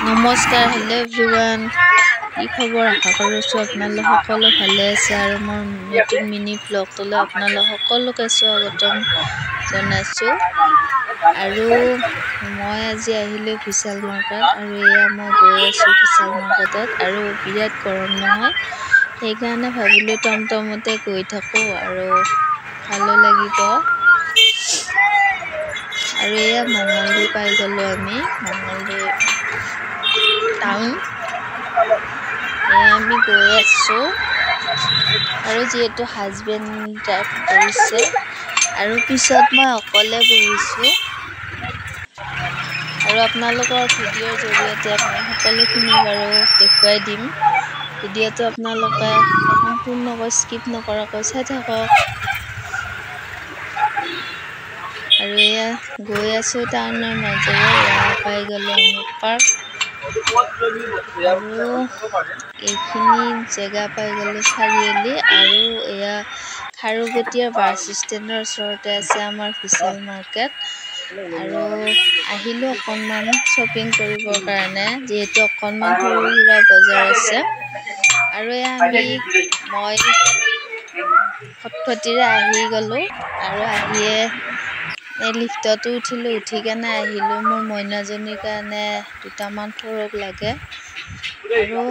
নমস্কাৰ, hello' everyone. কি খবৰ? আশা কৰিছোঁ আপোনালোক সকলো ভালে আছে আৰু মোৰ নতুন মিনি ব্লগটোলৈ আপোনালোক সকলোকে স্বাগতম জনাইছোঁ। আৰু মই আজি আহিলোঁ বিশাল মাৰ্কেট আৰু এয়া মই গৈ আছোঁ বিশাল মাৰ্কেটত আৰু বিৰাট গৰম নহয়, সেইকাৰণে ভাবিলোঁ টমটমতে গৈ থাকোঁ আৰু ভালো লাগিব। আৰু এয়া মঙলদৈ পাই গ'লোঁ আমি, মঙলদৈ টাউন। এয়া আমি গৈ আছোঁ আৰু যিহেতু হাজবেণ্ড ড্ৰাইভ কৰিছে আৰু পিছত মই অকলে বহিছোঁ আৰু আপোনালোকৰ ভিডিঅ'ৰ জৰিয়তে মই সকলোখিনি বাৰু দেখুৱাই দিম। ভিডিঅ'টো আপোনালোকে সম্পূৰ্ণকৈ স্কিপ নকৰাকৈ চাই থাকক। আৰু এয়া গৈ আছোঁ টাউনৰ মাজেৰে, এয়া পাই গ'লোঁ আমি পাৰ্ক আৰু এইখিনি জেগা পাই গ'লোঁ চাৰিআলি। আৰু এয়া খাৰুপেটীয়া বাছ ষ্টেণ্ডৰ ওচৰতে আছে আমাৰ বিশাল মাৰ্কেট। আৰু আহিলোঁ অকণমান শ্বপিং কৰিবৰ কাৰণে, যিহেতু অকণমান সৰু সুৰা বজাৰ আছে। আৰু এয়া মই ফটফটিৰে আহি গ'লোঁ আৰু আহিয়ে লিফ্টতো উঠিলোঁ, উঠি কেনে আহিলোঁ মোৰ মইনাজনীৰ কাৰণে দুটামান ফ্ৰক লাগে। আৰু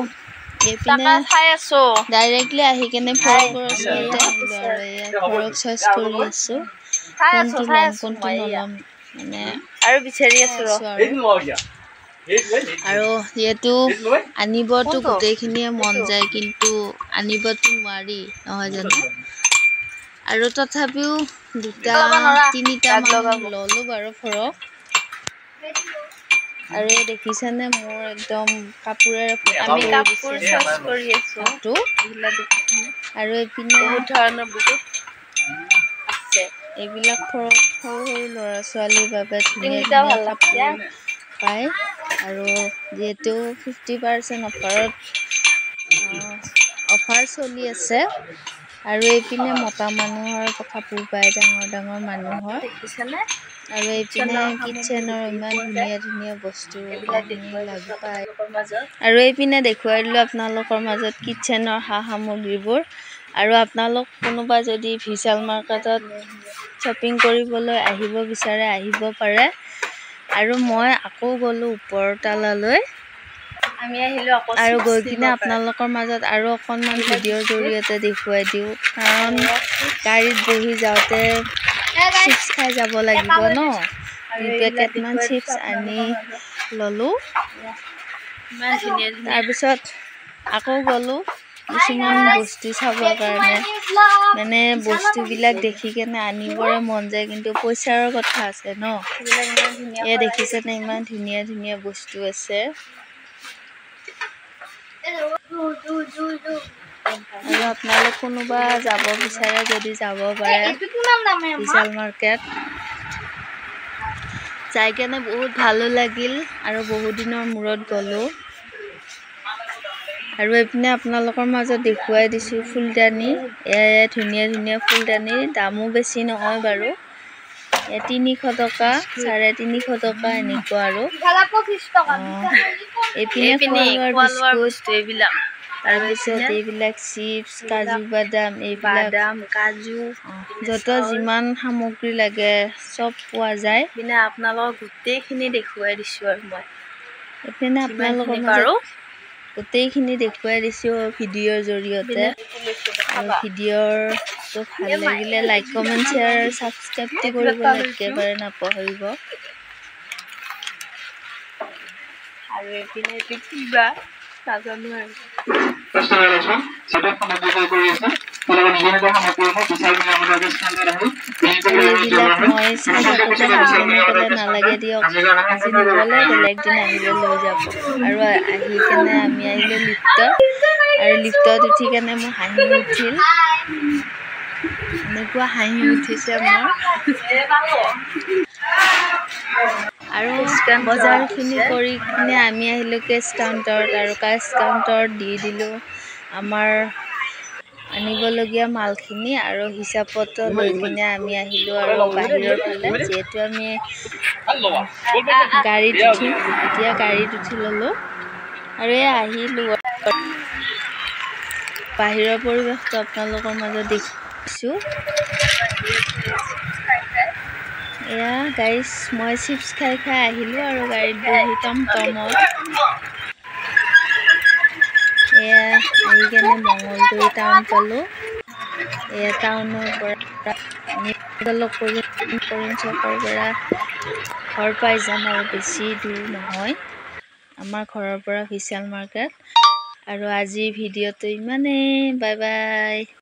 এইপিনে ডাইৰেক্টলি আহি কেনে ফ্ৰকৰ ওচৰতে আহিলোঁ আৰু এয়া ফ্ৰক চইচ কৰি আছোঁ, কোনটো ল'ম কোনটো নল'ম মানে আৰু বিচাৰি আছোঁ আৰু যিহেতু আনিবতো গোটেইখিনিয়ে মন যায়, কিন্তু আনিবতো নোৱাৰি নহয় জানো। আৰু তথাপিও দুটা তিনিটামান ল'লোঁ বাৰু ফ্ৰক। আৰু এই দেখিছেনে মোৰ একদম কাপোৰেৰে কৰি আছোঁ আৰু এইপিনে বহুত ধৰণৰ এইবিলাক ফ্ৰক সৰু সৰু ল'ৰা ছোৱালীৰ বাবে ধুনীয়া ধুনীয়া কাপোৰ পায়। আৰু যিহেতু 50% অফাৰ চলি আছে। আৰু এইপিনে মতা মানুহৰ কাপোৰ পায়, ডাঙৰ ডাঙৰ মানুহৰ। আৰু এইপিনে কিটচেনৰ ইমান ধুনীয়া ধুনীয়া বস্তু পায়। আৰু এইপিনে দেখুৱাই দিলোঁ আপোনালোকৰ মাজত কিটচেনৰ সা সামগ্ৰীবোৰ। আৰু আপোনালোক কোনোবা যদি বিশাল মাৰ্কেটত শ্বপিং কৰিবলৈ আহিব বিচাৰে আহিব পাৰে। আৰু মই আকৌ গ'লোঁ ওপৰ তালালৈ আৰু গৈ কিনে আপোনালোকৰ মাজত আৰু অকণমান ভিডিঅ'ৰ জৰিয়তে দেখুৱাই দিওঁ, কাৰণ গাড়ীত বহি যাওঁতে চিপছ খাই যাব লাগিব ন। 2 পেকেটমান চিপছ আনি ল'লোঁ। তাৰপিছত আকৌ গ'লোঁ কিছুমান বস্তু চাবৰ কাৰণে, মানে বস্তুবিলাক দেখি কেনে আনিবৰে মন যায়, কিন্তু পইচাৰ কথা আছে ন। এয়া দেখিছেনে ইমান ধুনীয়া ধুনীয়া বস্তু আছে। আৰু আপোনালোক কোনোবা যাব বিচাৰে যদি যাব পাৰে বিশাল মাৰ্কেট। যাই কেনে বহুত ভালো লাগিল আৰু বহুত দিনৰ মূৰত গ'লোঁ। আৰু এইপিনে আপোনালোকৰ মাজত দেখুৱাই দিছোঁ ফুলদানি। এয়া ধুনীয়া ধুনীয়া ফুলদানি, দামো বেছি নহয় বাৰু, 300 টকা 350 টকা এনেকুৱা। আৰু এইপিনে খোৱা লোৱাৰ বিস্কুট, তাৰপিছত এইবিলাক চিপছ, কাজু বাদাম, এইবিলাক য'ত যিমান সামগ্ৰী লাগে চব পোৱা যায়। আপোনালোকক গোটেইখিনি দেখুৱাই দিছোঁ আৰু মই এইপিনে আপোনালোকৰ মাজত গোটেইখিনি দেখুৱাই দিছোঁ ভিডিঅ'ৰ জৰিয়তে। আৰু ভিডিঅ'টো ভাল লাগিলে লাইক কমেণ্ট শ্বেয়াৰ ছাবস্ক্ৰাইবটো কৰিবলৈ একেবাৰে নাপাহৰিব। আৰু এইপিনে কিবা নাজানো আৰু এইবিলাক মই চাই থাকোঁতে হাজবেণ্ডে ক'লে নালাগে দিয়ক, আজি নগ'লে বেলেগ দিন আহিলে লৈ যাব। আৰু আহি কেনে আমি আহিলোঁ লিফ্টত, আৰু লিফ্টত উঠি কেনে মোৰ হাঁহি উঠিল, এনেকুৱা হাঁহি উঠিছে মোৰ। আৰু বজাৰখিনি কৰি কিনে আমি আহিলোঁ কেছ কাউণ্টাৰত, আৰু কেছ কাউণ্টাৰত দি দিলোঁ আমাৰ আনিবলগীয়া মালখিনি আৰু হিচাপতো লৈ কিনে আমি আহিলোঁ আৰু বাহিৰৰ ফালে, যিহেতু আমি গাড়ীত উঠিম, এতিয়া গাড়ীত উঠি ল'লোঁ আৰু আহিলোঁ। বাহিৰৰ পৰিৱেশটো আপোনালোকৰ মাজত দেখিছোঁ। এয়া গাইছ, মই চিপছ খাই আহিলোঁ আৰু গাড়ীত বহি টমটমত। এয়া আহি কেনে মঙলদৈ টাউন পালোঁ। এয়া টাউনৰ পৰা কৰিম চকৰ পৰা ঘৰ পাই যাম আৰু বেছি দূৰ নহয় আমাৰ ঘৰৰ পৰা বিশাল মাৰ্কেট। আৰু আজিৰ ভিডিঅ'টো ইমানেই, বাই বাই।